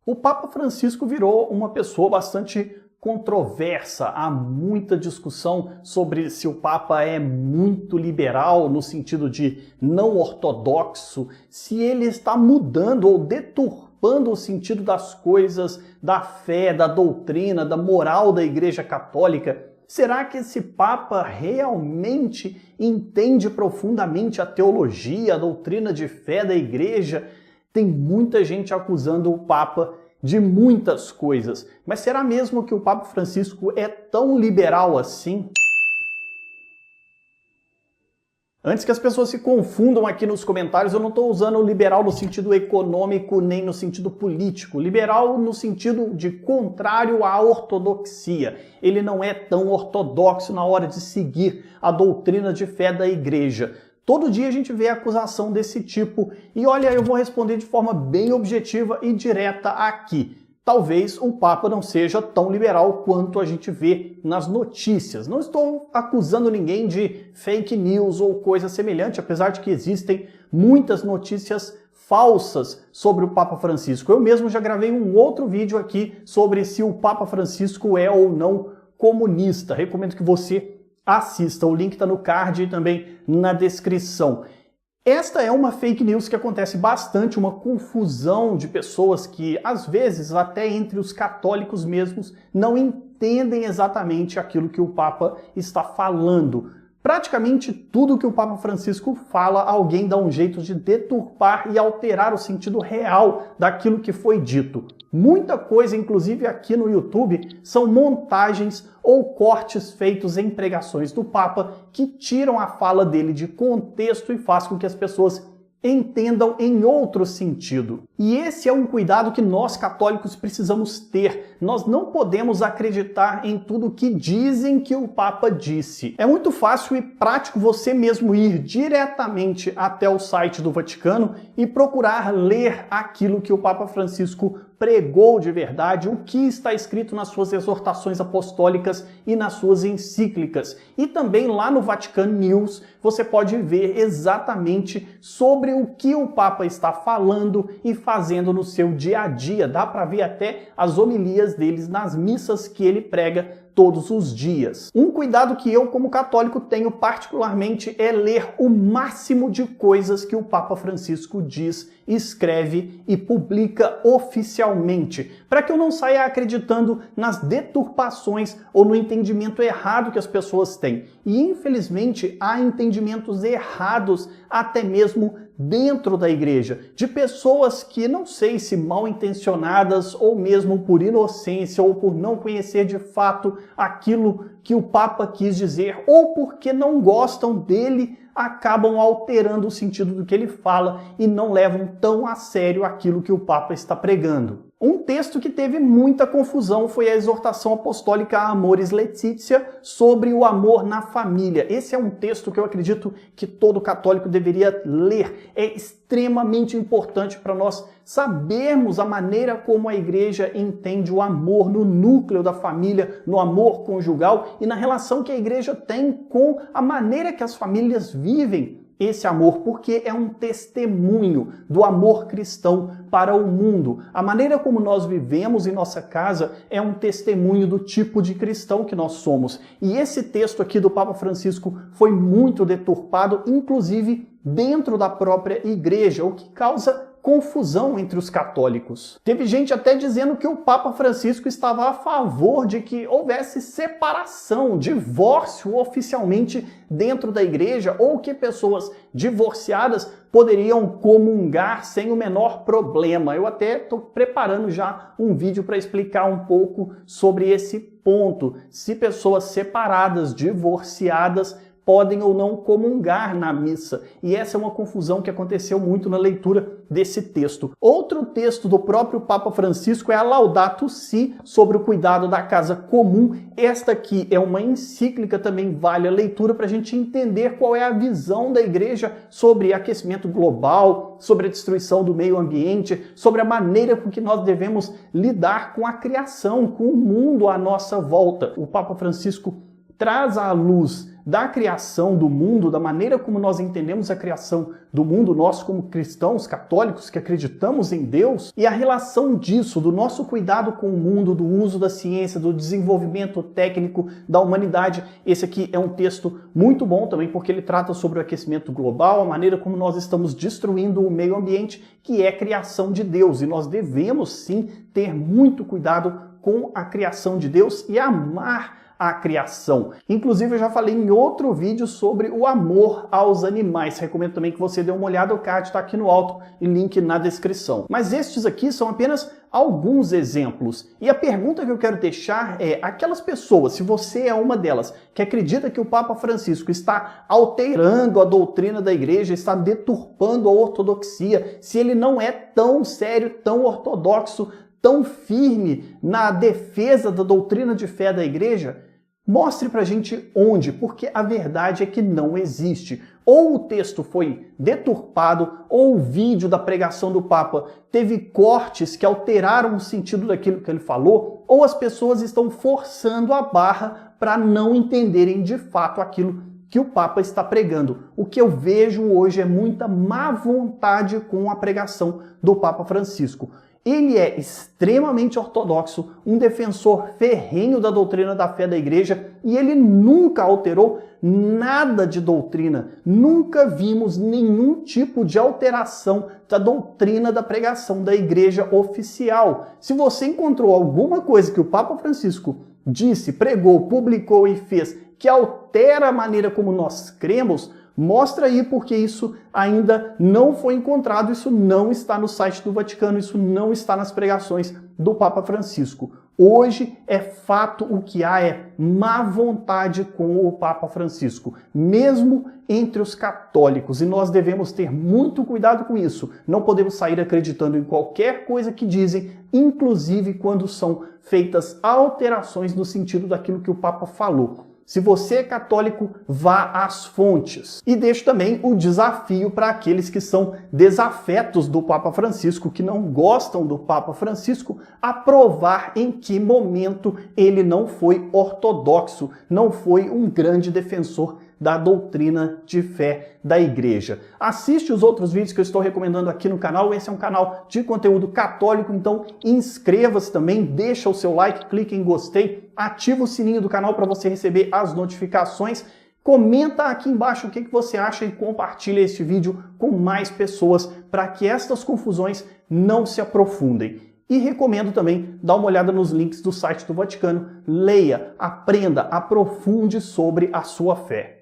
O Papa Francisco virou uma pessoa bastante controversa. Há muita discussão sobre se o Papa é muito liberal, no sentido de não ortodoxo, se ele está mudando ou deturpando o sentido das coisas, da fé, da doutrina, da moral da Igreja Católica. Será que esse Papa realmente entende profundamente a teologia, a doutrina de fé da Igreja? Tem muita gente acusando o Papa de muitas coisas, mas será mesmo que o Papa Francisco é tão liberal assim? Antes que as pessoas se confundam aqui nos comentários, eu não estou usando liberal no sentido econômico nem no sentido político. Liberal no sentido de contrário à ortodoxia. Ele não é tão ortodoxo na hora de seguir a doutrina de fé da Igreja. Todo dia a gente vê acusação desse tipo e olha, eu vou responder de forma bem objetiva e direta aqui. Talvez o Papa não seja tão liberal quanto a gente vê nas notícias. Não estou acusando ninguém de fake news ou coisa semelhante, apesar de que existem muitas notícias falsas sobre o Papa Francisco. Eu mesmo já gravei um outro vídeo aqui sobre se o Papa Francisco é ou não comunista. Recomendo que você assista, o link está no card e também na descrição. Esta é uma fake news que acontece bastante, uma confusão de pessoas que, às vezes, até entre os católicos mesmos, não entendem exatamente aquilo que o Papa está falando. Praticamente tudo que o Papa Francisco fala, alguém dá um jeito de deturpar e alterar o sentido real daquilo que foi dito. Muita coisa, inclusive aqui no YouTube, são montagens ou cortes feitos em pregações do Papa que tiram a fala dele de contexto e faz com que as pessoas entendam em outro sentido. E esse é um cuidado que nós católicos precisamos ter. Nós não podemos acreditar em tudo que dizem que o Papa disse. É muito fácil e prático você mesmo ir diretamente até o site do Vaticano e procurar ler aquilo que o Papa Francisco pregou de verdade, o que está escrito nas suas exortações apostólicas e nas suas encíclicas. E também lá no Vatican News você pode ver exatamente sobre o que o Papa está falando e fazendo no seu dia a dia. Dá para ver até as homilias deles nas missas que ele prega todos os dias. Um cuidado que eu, como católico, tenho particularmente é ler o máximo de coisas que o Papa Francisco diz, escreve e publica oficialmente, para que eu não saia acreditando nas deturpações ou no entendimento errado que as pessoas têm. E, infelizmente, há entendimentos errados até mesmo dentro da igreja, de pessoas que não sei se mal intencionadas ou mesmo por inocência ou por não conhecer de fato aquilo que o Papa quis dizer ou porque não gostam dele, acabam alterando o sentido do que ele fala e não levam tão a sério aquilo que o Papa está pregando. Um texto que teve muita confusão foi a exortação apostólica Amoris Laetitia sobre o amor na família. Esse é um texto que eu acredito que todo católico deveria ler. É extremamente importante para nós sabermos a maneira como a igreja entende o amor no núcleo da família, no amor conjugal e na relação que a igreja tem com a maneira que as famílias vivem esse amor, porque é um testemunho do amor cristão para o mundo. A maneira como nós vivemos em nossa casa é um testemunho do tipo de cristão que nós somos. E esse texto aqui do Papa Francisco foi muito deturpado, inclusive dentro da própria igreja, o que causa confusão entre os católicos. Teve gente até dizendo que o Papa Francisco estava a favor de que houvesse separação, divórcio oficialmente dentro da igreja, ou que pessoas divorciadas poderiam comungar sem o menor problema. Eu até estou preparando já um vídeo para explicar um pouco sobre esse ponto, se pessoas separadas, divorciadas, podem ou não comungar na missa. E essa é uma confusão que aconteceu muito na leitura desse texto. Outro texto do próprio Papa Francisco é a Laudato Si, sobre o cuidado da casa comum. Esta aqui é uma encíclica, também vale a leitura para a gente entender qual é a visão da igreja sobre aquecimento global, sobre a destruição do meio ambiente, sobre a maneira com que nós devemos lidar com a criação, com o mundo à nossa volta. O Papa Francisco traz à luz da criação do mundo, da maneira como nós entendemos a criação do mundo, nós como cristãos católicos que acreditamos em Deus, e a relação disso, do nosso cuidado com o mundo, do uso da ciência, do desenvolvimento técnico da humanidade. Esse aqui é um texto muito bom também, porque ele trata sobre o aquecimento global, a maneira como nós estamos destruindo o meio ambiente, que é a criação de Deus, e nós devemos sim ter muito cuidado com a criação de Deus e amar a criação. Inclusive eu já falei em outro vídeo sobre o amor aos animais. Recomendo também que você dê uma olhada, o card está aqui no alto e link na descrição. Mas estes aqui são apenas alguns exemplos. E a pergunta que eu quero deixar é, aquelas pessoas, se você é uma delas, que acredita que o Papa Francisco está alterando a doutrina da igreja, está deturpando a ortodoxia, se ele não é tão sério, tão ortodoxo, tão firme na defesa da doutrina de fé da igreja, mostre pra gente onde, porque a verdade é que não existe. Ou o texto foi deturpado, ou o vídeo da pregação do Papa teve cortes que alteraram o sentido daquilo que ele falou, ou as pessoas estão forçando a barra para não entenderem de fato aquilo que o Papa está pregando. O que eu vejo hoje é muita má vontade com a pregação do Papa Francisco. Ele é extremamente ortodoxo, um defensor ferrenho da doutrina da fé da igreja, e ele nunca alterou nada de doutrina. Nunca vimos nenhum tipo de alteração da doutrina da pregação da igreja oficial. Se você encontrou alguma coisa que o Papa Francisco disse, pregou, publicou e fez que altera a maneira como nós cremos, mostra aí, porque isso ainda não foi encontrado, isso não está no site do Vaticano, isso não está nas pregações do Papa Francisco. Hoje é fato, o que há é má vontade com o Papa Francisco, mesmo entre os católicos, e nós devemos ter muito cuidado com isso. Não podemos sair acreditando em qualquer coisa que dizem, inclusive quando são feitas alterações no sentido daquilo que o Papa falou. Se você é católico, vá às fontes. E deixo também o desafio para aqueles que são desafetos do Papa Francisco, que não gostam do Papa Francisco, a provar em que momento ele não foi ortodoxo, não foi um grande defensor da doutrina de fé da igreja. Assiste os outros vídeos que eu estou recomendando aqui no canal. Esse é um canal de conteúdo católico, então inscreva-se também, deixa o seu like, clique em gostei, ativa o sininho do canal para você receber as notificações. Comenta aqui embaixo o que você acha e compartilha este vídeo com mais pessoas para que estas confusões não se aprofundem. E recomendo também dar uma olhada nos links do site do Vaticano. Leia, aprenda, aprofunde sobre a sua fé.